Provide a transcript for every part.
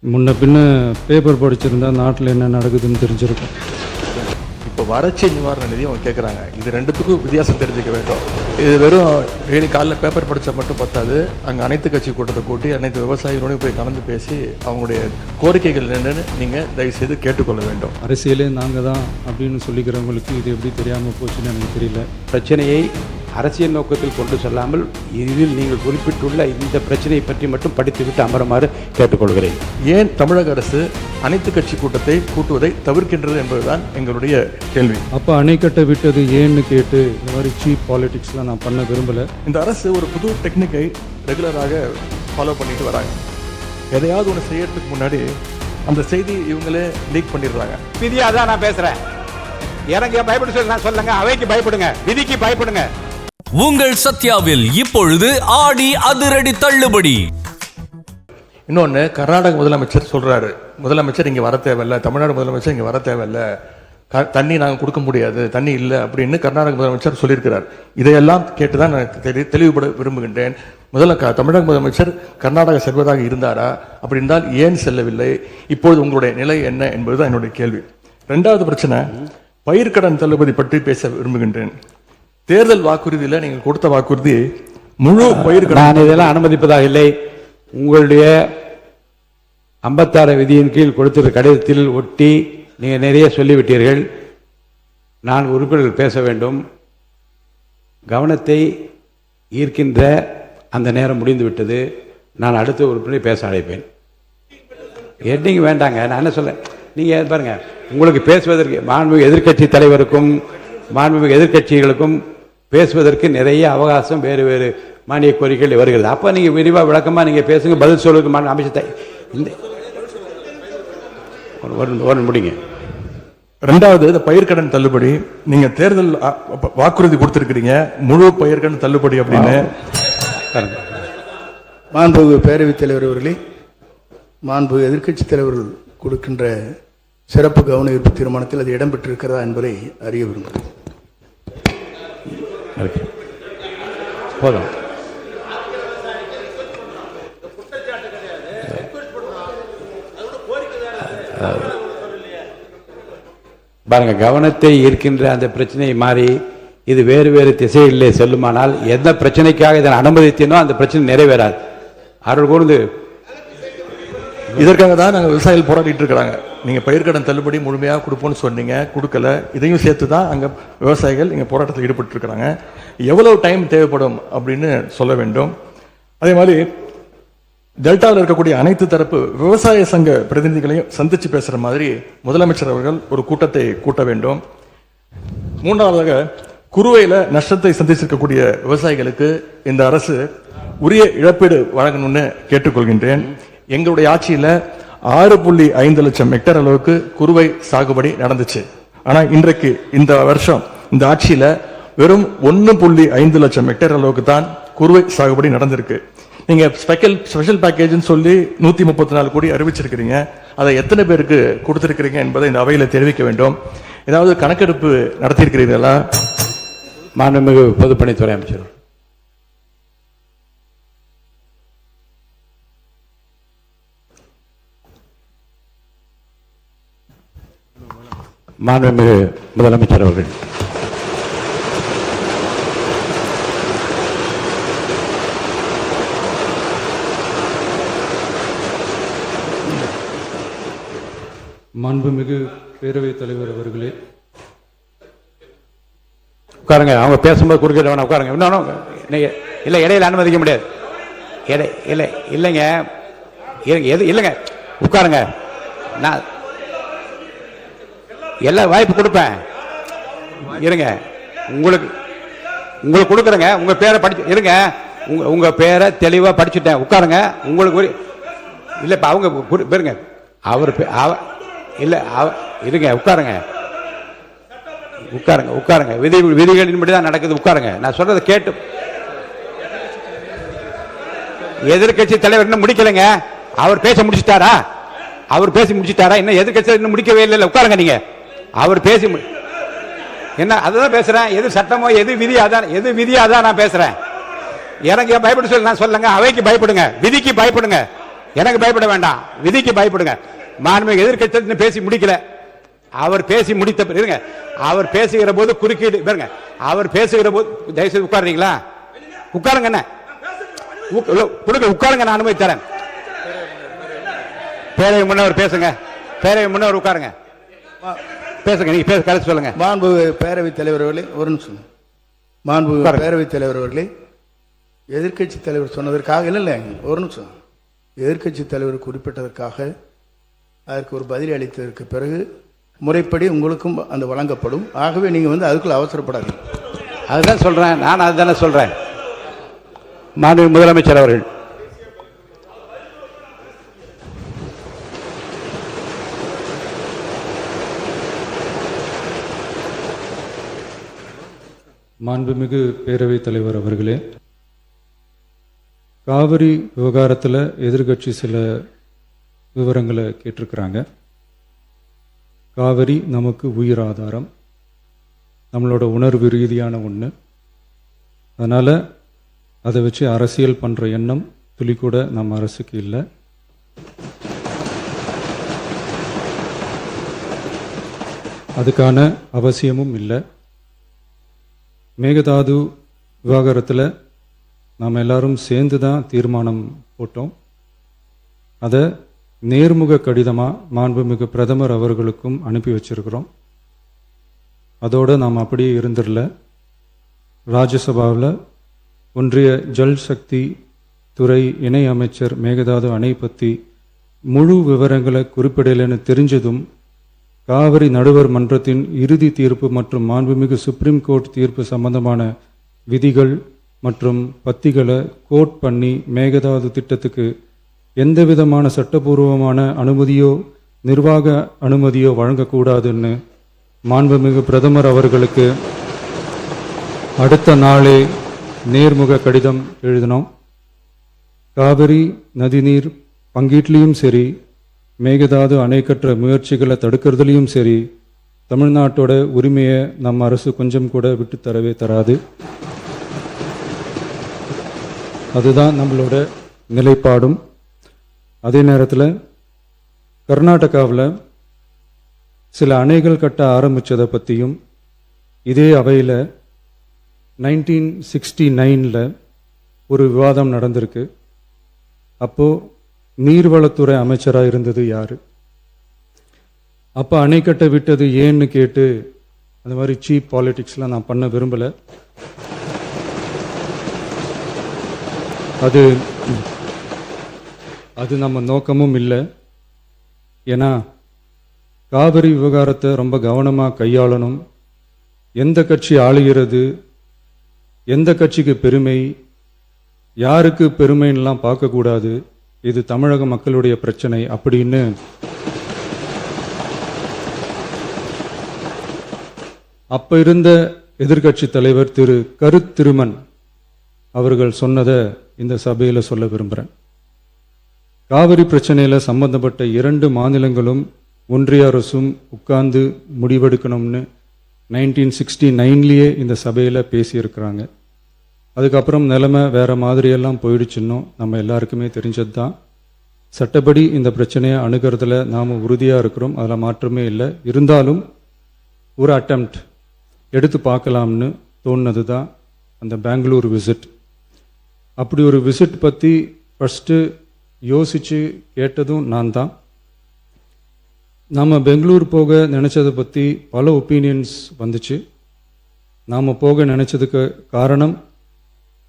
முன்ன பின்ன பேப்பர் படிச்சிருந்தா நாட்டில் என்ன நடக்குதுன்னு தெரிஞ்சிருக்கும். இப்போ வறட்சி நிவாரண நிதி அவங்க கேட்குறாங்க. இது ரெண்டுத்துக்கும் வித்தியாசம் தெரிஞ்சுக்க வேண்டும். இது வெறும் டெய்லி காலைல பேப்பர் படித்தா மட்டும் பத்தாது. அங்கே அனைத்து கட்சி கூட்டத்தை கூட்டி அனைத்து விவசாயிகளோடு போய் கலந்து பேசி அவங்களுடைய கோரிக்கைகள் என்னன்னு நீங்கள் தயவுசெய்து கேட்டுக்கொள்ள வேண்டும். அரசியலே நாங்கள் தான் அப்படின்னு சொல்லிக்கிறவங்களுக்கு இது எப்படி தெரியாமல் போச்சுன்னு எனக்கு தெரியல. பிரச்சனையை அரசியல் நோக்கத்தில் கொண்டு செல்லாமல் இதில் நீங்கள் குறிப்பிட்டுள்ள இந்த பிரச்சனையை பற்றி மட்டும் படித்துவிட்டு அமருமாறு கேட்டுக்கொள்கிறேன். ஏன் தமிழக அரசு அனைத்து கட்சி கூட்டத்தை கூட்டுவதை தவிர்க்கின்றது என்பதுதான் எங்களுடைய கேள்வி. அப்போ அணைக்கட்டை விட்டது ஏன்னு கேட்டு இந்த மாதிரி சீப் பாலிடிக்ஸ்லாம் நான் பண்ண விரும்பலை. இந்த அரசு ஒரு புது டெக்னிக்கை ரெகுலராக ஃபாலோ பண்ணிட்டு வராங்க. எதையாவது ஒன்று செய்யறதுக்கு முன்னாடி அந்த செய்தி இவங்களே லீக் பண்ணிடுறாங்க. விதியாக தான் நான் பேசுகிறேன். எனக்கு பயப்பட சொல்லி நான் சொல்லுங்க, அவைக்கு பயப்படுங்க, விதிக்கு பயப்படுங்க. உங்கள் சத்யாவில் இப்பொழுது ஆடி அதிரடி தள்ளுபடி. இன்னொன்று, கர்நாடக முதலமைச்சர் சொல்றாரு, முதலமைச்சர் இங்கே வர தேவையில்லை, தமிழ்நாடு முதலமைச்சர் இங்கே வர தேவையில்லை, தண்ணி நாங்கள் கொடுக்க முடியாது, தண்ணி இல்லை அப்படின்னு கர்நாடக முதலமைச்சர் சொல்லியிருக்கிறார். இதையெல்லாம் கேட்டு தான் நான் தெளிவுபட விரும்புகின்றேன். முதல்ல தமிழக முதலமைச்சர் கர்நாடகா செல்வதாக இருந்தாரா? அப்படி இருந்தால் ஏன் செல்லவில்லை? இப்பொழுது உங்களுடைய நிலை என்ன என்பதுதான் என்னுடைய கேள்வி. ரெண்டாவது பிரச்சனை, பயிர்க்கடன் தள்ளுபடி பற்றி பேச விரும்புகின்றேன். தேர்தல் வாக்குறுதியில் நீங்கள் கொடுத்த வாக்குறுதி முழு பயிர்க்கடன். நான் இதெல்லாம் அனுமதிப்பதாக இல்லை. உங்களுடைய 56 விதியின் கீழ் கொடுத்திருக்கிற கடிதத்தில் ஒட்டி நீங்கள் நிறைய சொல்லிவிட்டீர்கள். நான் உறுப்பினர்கள் பேச வேண்டும். கவனத்தை ஈர்க்கின்ற அந்த நேரம் முடிந்து விட்டது. நான் அடுத்த உறுப்பினரை பேச அழைப்பேன். எட்டிங்க வேண்டாங்க. நான் என்ன சொல்ல, நீங்கள் பாருங்க, உங்களுக்கு பேசுவதற்கு மாண்புமிகு எதிர்க்கட்சி தலைவருக்கும் மாண்புமிகு எதிர்க்கட்சிகளுக்கும் பேசுவதற்கு நிறைய அவகாசம் வேறு வேறு மானிய கோரிக்கைகள் வருகிறது. அப்போ நீங்கள் விரிவாக விளக்கமாக நீங்கள் பேசுங்க, பதில் சொல்வதற்கு அமைச்சத்தை இந்த ஒரு முடிங்க. ரெண்டாவது, இந்த பயிர்க்கடன் தள்ளுபடி நீங்க தேர்தல் வாக்குறுதி கொடுத்திருக்கிறீங்க, முழு பயிர்க்கடன் தள்ளுபடி அப்படின்னு. மாண்புமிகு பேரவைத் தலைவர் அவர்களே, மாண்புமிகு எதிர்க்கட்சி தலைவர்கள் கொடுக்கின்ற சிறப்பு கவன ஈர்ப்பு தீர்மானத்தில் அது இடம்பெற்றிருக்கிறதா என்பதை அறிய விரும்புகிறேன். போதும். பாருங்க, கவனத்தை ஈர்க்கின்ற அந்த பிரச்சனையை மாறி இது வேறு வேறு திசைகளிலே செல்லுமானால் எந்த பிரச்சனைக்காக இதனை அனுமதித்தனோ அந்த பிரச்சனை நிறைவேறாது. அவர்கள் கூர்ந்து இதற்காக தான் நாங்கள் விவசாயிகள் போராடிட்டு இருக்கிறாங்க. நீங்கள் பயிர்க்கடன் தள்ளுபடி முழுமையாக கொடுப்போம்னு சொன்னீங்க, கொடுக்கல. இதையும் சேர்த்து தான் அங்கே விவசாயிகள் இங்கே போராட்டத்தில் ஈடுபட்டு இருக்கிறாங்க. எவ்வளவு டைம் தேவைப்படும் அப்படின்னு சொல்ல வேண்டும். அதே மாதிரி டெல்டாவில் இருக்கக்கூடிய அனைத்து தரப்பு விவசாய சங்க பிரதிநிதிகளையும் சந்திச்சு பேசுகிற மாதிரி முதலமைச்சர் அவர்கள் ஒரு கூட்டத்தை கூட்ட வேண்டும். மூன்றாவதாக, குறுவையில் நஷ்டத்தை சந்திச்சிருக்கக்கூடிய விவசாயிகளுக்கு இந்த அரசு உரிய இழப்பீடு வழங்கணும்னு கேட்டுக்கொள்கின்றேன். எங்களுடைய ஆட்சியில் 6.5 லட்சம் ஹெக்டேர் அளவுக்கு குறுவை சாகுபடி நடந்துச்சு. ஆனால் இன்றைக்கு இந்த வருஷம் இந்த ஆட்சியில் வெறும் 1.5 லட்சம் ஹெக்டேர் அளவுக்கு தான் குறுவை சாகுபடி நடந்திருக்கு. நீங்க ஸ்பெஷல் பேக்கேஜ்னு சொல்லி 134 கோடி அறிவிச்சிருக்கிறீங்க. அதை எத்தனை பேருக்கு கொடுத்திருக்கிறீங்க என்பதை இந்த அவையில் தெரிவிக்க வேண்டும். ஏதாவது கணக்கெடுப்பு நடத்தியிருக்கிறீர்களா? மாண்புமிகு பொதுப்பணித்துறை அமைச்சர். மாண்புமிகு முதலமைச்சர் அவர்கள். மாண்புமிகு பேரவைத் தலைவர் அவர்களே, உட்காருங்க. அவங்க பேசும்போது குறுக்கிட வேணாம், உட்காருங்க. இன்னும் இல்லை, இடையில அனுமதிக்க முடியாது. இல்லை இல்லைங்க, இல்லைங்க, உட்காருங்க. நான் எல்லா வாய்ப்பு கொடுப்பேன். இருங்க, உங்களுக்கு கொடுக்குறேங்க. உங்க பேரை படிச்சு இருங்க. உங்க பேரை தெளிவா படிச்சுட்டேன். உட்காருங்க. உங்களுக்கு இல்லை, இப்போ அவங்க பேருங்க. அவர் இல்லை, இருங்க, உட்காருங்க. விதிகளின்படி தான் நடக்குது. உட்காருங்க. நான் சொல்றதை கேட்டு. எதிர்கட்சி தலைவர் இன்னும் முடிக்கலைங்க. அவர் பேச முடிச்சுட்டாரா? இன்னும் எதிர்கட்சி இன்னும் முடிக்கவே இல்லை. உட்காருங்க. நீங்க அவர் பேசி என்ன அதுதான் பேசுறேன். எது சட்டமோ எது விதியாதான் நான் பேசுறேன். எனக்கு பயப்பட சொல்லி நான் சொல்லுங்க, அவைக்கு பயப்படுங்க, விதிக்கு பயப்படுங்க. எனக்கு பயப்பட வேண்டாம், விதிக்கு பயப்படுங்க. மாண்புமிகு எதிர்க்கட்சி பேசி முடிக்கல. அவர் பேசி முடித்த இருங்க, அவர் பேசுகிற போது குறுக்கீடு பாருங்க. அவர் பேசுகிற போது தயவுசெய்து உட்காருறீங்களா? உட்காருங்க, என்ன கொடுங்க, உட்காருங்க, நான் அனுமதி தரேன். பேரவை முன்னவர் பேசுங்க, பேரவை முன்னவர் உட்காருங்க, பேசுங்க, நீங்க பேச கருத்து சொல்லுங்க. மாண்பு பேரவைத் தலைவர் அவர்களே, ஒரு நிமிஷம். மாண்பு பேரவைத் தலைவர் அவர்களே, எதிர்க்கட்சி தலைவர் சொன்னதற்காக இல்லை, ஒரு நிமிஷம். எதிர்க்கட்சி தலைவர் குறிப்பிட்டதற்காக அதற்கு ஒரு பதில் அளித்ததற்கு பிறகு முறைப்படி உங்களுக்கும் அந்த வழங்கப்படும். ஆகவே நீங்கள் அதுக்குள்ள அவசரப்படாதீங்க. அதுதான் சொல்றேன், நான் அதுதானே சொல்றேன். மாண்புமிகு முதலமைச்சர் அவர்கள். மாண்புமிகு பேரவைத் தலைவர் அவர்களே, காவிரி விவகாரத்தில் எதிர்கட்சி சில விவரங்களை கேட்டிருக்கிறாங்க. காவிரி நமக்கு உயிர் ஆதாரம், நம்மளோட உணர்வு ரீதியான ஒன்று. அதனால் அதை வச்சு அரசியல் பண்ணுற எண்ணம் துளி கூட நம்ம அரசுக்கு இல்லை. அதுக்கான அவசியமும் இல்லை. மேகதாது விவகாரத்தில் நாம் எல்லாரும் சேர்ந்து தான் தீர்மானம் போட்டோம். அதை நேர்முக கடிதமாக மாண்புமிகு பிரதமர் அவர்களுக்கும் அனுப்பி வச்சிருக்கிறோம். அதோடு நாம் அப்படியே இருந்துடல. ராஜ்யசபாவில் ஒன்றிய ஜல் சக்தி துறை இணை அமைச்சர் மேகதாது அணை பற்றி முழு விவரங்களை குறிப்பிடலைன்னு தெரிஞ்சதும் காவிரி நடுவர் மன்றத்தின் இறுதி தீர்ப்பு மற்றும் மாண்புமிகு சுப்ரீம் கோர்ட் தீர்ப்பு சம்பந்தமான விதிகள் மற்றும் பத்திகளை கோட் பண்ணி மேகதாது திட்டத்துக்கு எந்த விதமான சட்டபூர்வமான அனுமதியோ நிர்வாக அனுமதியோ வழங்கக்கூடாதுன்னு மாண்புமிகு பிரதமர் அவர்களுக்கு அடுத்த நாளே நேர்முக கடிதம் எழுதினோம். காவிரி நதிநீர் பங்கீட்லேயும் சரி, மேகதாது அணை கட்டுற முயற்சிகளை தடுக்கிறதுலையும் சரி, தமிழ்நாட்டோட உரிமையை நம்ம அரசு கொஞ்சம் கூட விட்டு தரவே தராது. அதுதான் நம்மளோட நிலைப்பாடும். அதே நேரத்தில் கர்நாடகாவில் சில அணைகள் கட்ட ஆரம்பித்ததை பற்றியும் இதே அவையில் 1969 ஒரு விவாதம் நடந்திருக்கு. அப்போது நீர்வளத்துறை அமைச்சராக இருந்தது யார்? அப்போ அணை கட்ட விட்டது ஏன்னு கேட்டு அந்த மாதிரி சீப் பாலிடிக்ஸ்லாம் நான் பண்ண விரும்பலை. அது நம்ம நோக்கமும் இல்லை. ஏன்னா காவிரி விவகாரத்தை ரொம்ப கவனமாக கையாளணும். எந்த கட்சி ஆளுகிறது, எந்த கட்சிக்கு பெருமை, யாருக்கு பெருமைன்னெலாம் பார்க்கக்கூடாது. இது தமிழக மக்களுடைய பிரச்சனை அப்படின்னு அப்போ இருந்த எதிர்க்கட்சி தலைவர் திரு கருத்திருமன் அவர்கள் சொன்னதை இந்த சபையில் சொல்ல விரும்புகிறேன். காவிரி பிரச்சனையில் சம்பந்தப்பட்ட 2 மாநிலங்களும் ஒன்றிய அரசும் உட்கார்ந்து முடிவெடுக்கணும்னு 1969 இந்த சபையில் பேசியிருக்கிறாங்க. அதுக்கப்புறம் நிலைமை வேறு மாதிரியெல்லாம் போயிடுச்சுன்னும் நம்ம எல்லாருக்குமே தெரிஞ்சது தான். சட்டப்படி இந்த பிரச்சனையை அணுகிறதுல நாம் உறுதியாக இருக்கிறோம், அதில் மாற்றமே இல்லை. இருந்தாலும் ஒரு அட்டெம்ப்ட் எடுத்து பார்க்கலாம்னு தோணுனது தான் அந்த பெங்களூர் விசிட். அப்படி ஒரு விசிட் பற்றி ஃபஸ்ட்டு யோசித்து கேட்டதும் நான் தான். நாம் பெங்களூர் போக நினச்சதை பற்றி பல ஒப்பீனியன்ஸ் வந்துச்சு. நாம் போக நினச்சதுக்கு காரணம்,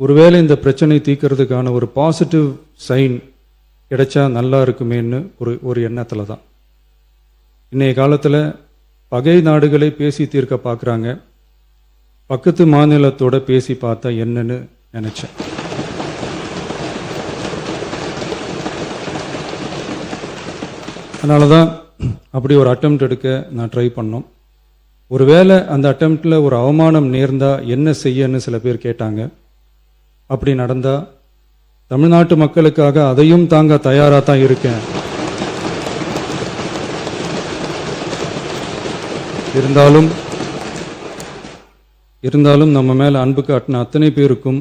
ஒருவேளை இந்த பிரச்சனை தீர்க்கறதுக்கான ஒரு பாசிட்டிவ் சைன் கிடைச்சா நல்லா இருக்குமேன்னு ஒரு எண்ணத்தில் தான். இன்றைய காலத்தில் பகை நாடுகளை பேசி தீர்க்க பார்க்குறாங்க, பக்கத்து மாநிலத்தோட பேசி பார்த்தா என்னன்னு நினச்சேன். அதனால தான் அப்படி ஒரு அட்டெம்ப்ட் எடுக்க நான் ட்ரை பண்ணோம். ஒருவேளை அந்த அட்டெம்ப்டில் ஒரு அவமானம் நேர்ந்தால் என்ன செய்யன்னு சில பேர் கேட்டாங்க. அப்படி நடந்தால் தமிழ்நாட்டு மக்களுக்காக அதையும் தாங்க தயாராக தான் இருக்கேன். இருந்தாலும் நம்ம மேலே அன்பு காட்டின அத்தனை பேருக்கும்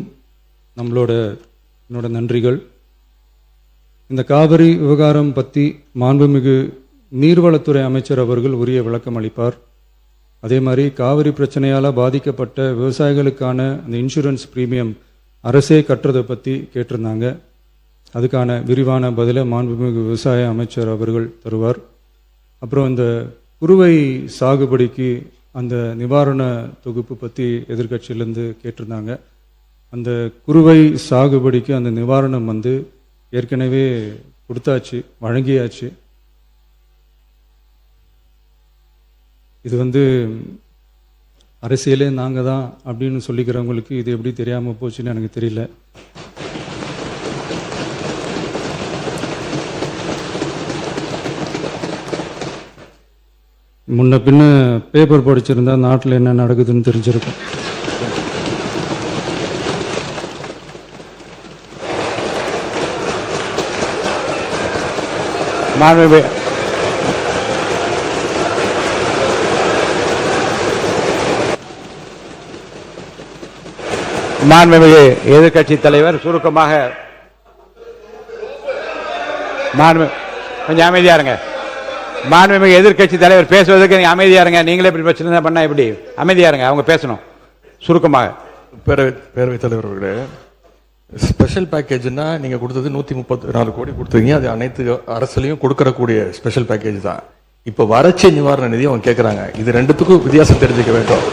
என்னோட நன்றிகள். இந்த காவிரி விவகாரம் பற்றி மாண்புமிகு நீர்வளத்துறை அமைச்சர் அவர்கள் உரிய விளக்கம் அளிப்பார். அதே மாதிரி காவிரி பிரச்சனையால் பாதிக்கப்பட்ட விவசாயிகளுக்கான அந்த இன்சூரன்ஸ் பிரீமியம் அரசே கட்டுறதை பற்றி கேட்டிருந்தாங்க. அதுக்கான விரிவான பதிலை மாண்புமிகு விவசாய அமைச்சர் அவர்கள் தருவார். அப்புறம் இந்த குறுவை சாகுபடிக்கு அந்த நிவாரண தொகுப்பு பற்றி எதிர்க்கட்சியிலேருந்து கேட்டிருந்தாங்க. அந்த குறுவை சாகுபடிக்கு அந்த நிவாரணம் ஏற்கனவே கொடுத்தாச்சு, வழங்கியாச்சு. இது அரசியலே நாங்கள் தான் அப்படின்னு சொல்லிக்கிறவங்களுக்கு இது எப்படி தெரியாமல் போச்சுன்னு எனக்கு தெரியல. முன்ன பின்ன பேப்பர் படிச்சிருந்தா நாட்டில் என்ன நடக்குதுன்னு தெரிஞ்சிருக்கும். மாண்புமிகு எதிர்க்கட்சி தலைவர் சுருக்கமாக கொஞ்சம் அமைதியா இருங்க. மாண்புமிகு எதிர்க்கட்சி தலைவர் பேசுவதற்கு நீங்க அமைதியா இருங்க. நீங்களே இப்படி பிரச்சனை பண்ணா எப்படி? அமைதியா இருங்க, அவங்க பேசணும் சுருக்கமாக. பேரவைத் தலைவர் அவர்களே, ஸ்பெஷல் பேக்கேஜ்னா நீங்க கொடுத்தது 134 கோடி கொடுத்தீங்க. அது அனைத்து அரசுலையும் கொடுக்கறக்கூடிய ஸ்பெஷல் பேக்கேஜ் தான். இப்போ வறட்சி நிவாரண நிதி அவங்க கேட்கறாங்க. இது ரெண்டுத்துக்கும் வித்தியாசம் தெரிஞ்சுக்க வேண்டும்.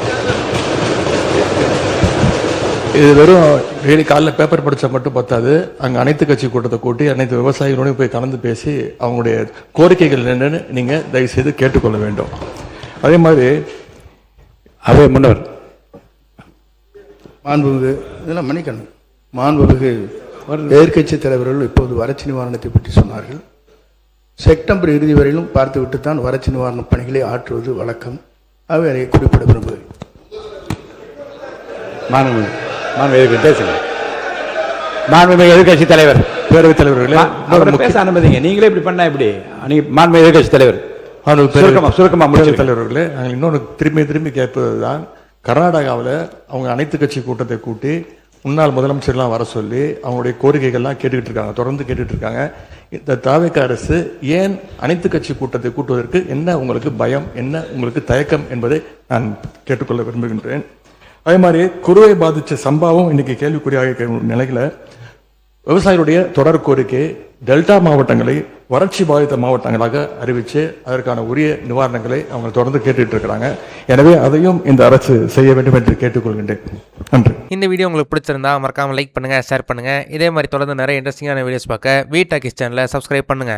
இது வெறும் டெய்லி காலைல பேப்பர் படிச்சா மட்டும் பத்தாது. அங்க அனைத்து கட்சி கூட்டத்தை கூட்டி அனைத்து விவசாயிகளோடையும் போய் கலந்து பேசி அவங்களுடைய கோரிக்கைகள் என்னன்னு நீங்க தயவு செய்து கேட்டுக்கொள்ள வேண்டும். அதே மாதிரி அவை முன்னர் மாண்புமிகு இதெல்லாம் மன்னிக்கணும். மாண்புமிகு எதிர்க்கட்சி தலைவர்கள் இப்போது வறட்சி நிவாரணத்தை பற்றி சொன்னார்கள். செப்டம்பர் இறுதி வரையிலும் பார்த்துவிட்டு தான் வறட்சி நிவாரண பணிகளை ஆற்றுவது வழக்கம். அவை அதை குறிப்பிட விரும்புகிறேன். மாண்புமிகு எதிர்க்கட்சி தலைவர், பேரவைத் தலைவர்களே, பேச அனுமதிங்க. நீங்களே இப்படி பண்ணா எப்படி? மாண்புமிகு எதிர்க்கட்சி தலைவர் சுருக்கமா முடிச்சு. தலைவர்களே, நாங்கள் இன்னொன்று திரும்பி கேட்பதுதான், கர்நாடகாவில் அவங்க அனைத்து கட்சி கூட்டத்தை கூட்டி முன்னாள் முதலமைச்சர்லாம் வர சொல்லி அவங்களுடைய கோரிக்கைகள்லாம் கேட்டுக்கிட்டு இருக்காங்க, தொடர்ந்து கேட்டுட்டு இருக்காங்க. இந்த தாவேக அரசு ஏன் அனைத்து கட்சி கூட்டத்தை கூட்டுவதற்கு என்ன உங்களுக்கு பயம், என்ன உங்களுக்கு தயக்கம் என்பதை நான் கேட்டுக்கொள்ள விரும்புகின்றேன். அதே மாதிரி குறுவை பாதித்த சம்பவம் இன்னைக்கு கேள்விக்குறியாக நிலையில விவசாயிகளுடைய தொடர் கோரிக்கை டெல்டா மாவட்டங்களை வறட்சி பாதித்த மாவட்டங்களாக அறிவித்து அதற்கான உரிய நிவாரணங்களை அவங்க தொடர்ந்து கேட்டுட்டு இருக்கிறாங்க. எனவே அதையும் இந்த அரசு செய்ய வேண்டும் என்று கேட்டுக்கொள்கின்றேன். நன்றி. இந்த வீடியோ உங்களுக்கு பிடிச்சிருந்தா மறக்காம லைக் பண்ணுங்க, ஷேர் பண்ணுங்க. இதே மாதிரி தொடர்ந்து நிறைய இன்ட்ரெஸ்டிங்கான வீடியோஸ் பார்க்க வீ டாக்கீஸ் சேனலை சப்ஸ்கிரைப் பண்ணுங்க.